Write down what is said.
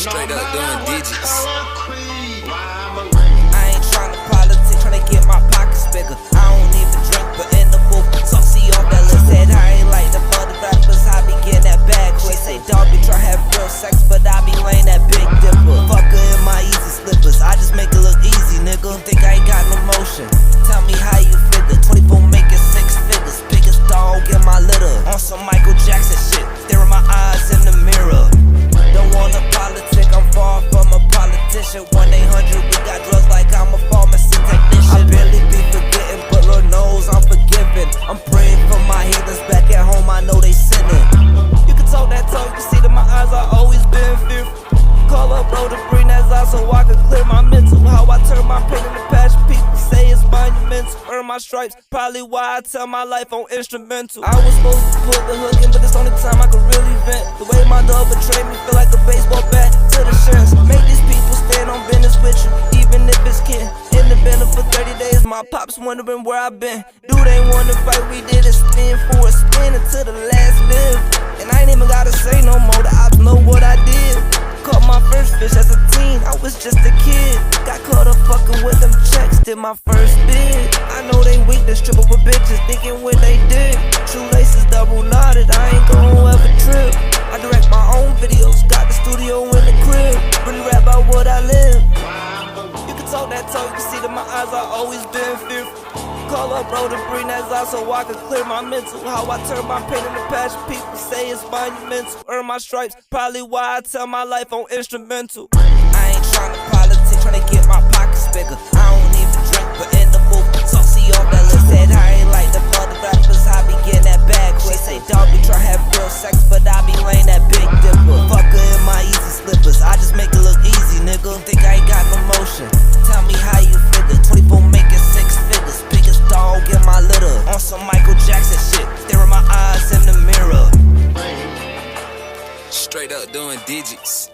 Straight up doing digits. I ain't tryna politic, tryna get my pockets bigger. I don't even drink, but in the booth, saucy off that list. Said I ain't like the other rappers, I be getting that bag quick. Say dog be tryna have real sex, but I be laying that big dipper. Fuck her in my easy slippers, I just make it look easy, nigga. Think I ain't got no motion, tell me how you figure. 24 making 6 figures, biggest dog in my litter. On some Michael Jackson shit, staring my eyes in the mirror. Don't wanna politic, I'm far from a politician. 1-800, we got drugs like I'm a pharmacy technician. I barely be forgetting, but Lord knows I'm forgiven. I'm praying for my healers back at home, I know they sinning. You can talk that talk, you can see that my eyes are always been fearful. Call up bro to bring that out so I can clear my mental. How I turn my pain into passion, people say it's monumental. Earn my stripes, probably why I tell my life on instrumental. I was supposed to put the hook in, but it's the only time I could really vent. The way my dog betrayed me feel like a baseball bat to the shins. Make these people stand on business with you, even if it's kin. In the been for 30 days, my pops wondering where I been. Dude ain't wanna fight, we did it spin for a spin until the last live. And I ain't even gotta say no more, the ops know what I did. Caught my first fish as a teen, I was just a kid. Got caught up fucking with them checks, did my first bid. I know they weakness, tripping with bitches, thinking what they did. True laces double knotted, I ain't gon' ever trip. I direct my own videos, got the studio in the crib. Really rap about what I live. You can talk that talk, you can see that my eyes are always been fearful. Call up bro to bring that out so I can clear my mental. How I turn my pain into passion, people say it's monumental. Earn my stripes, probably why I tell my life on instrumental. I ain't tryna politic, tryna get my pockets bigger. I don't even drink, but in the booth, saucy off that list. Said I ain't like the other rappers, I be getting that bag quick. Say dog be tryna have real sex, but I be laying that big dipper. Fuck her in my easy slippers, I just make it look easy, nigga. Think I ain't got no motion, tell me how you figure. 24 making 6 figures, biggest dog in my litter. On some Michael Jackson shit, staring my eyes in the mirror. Straight up doing digits.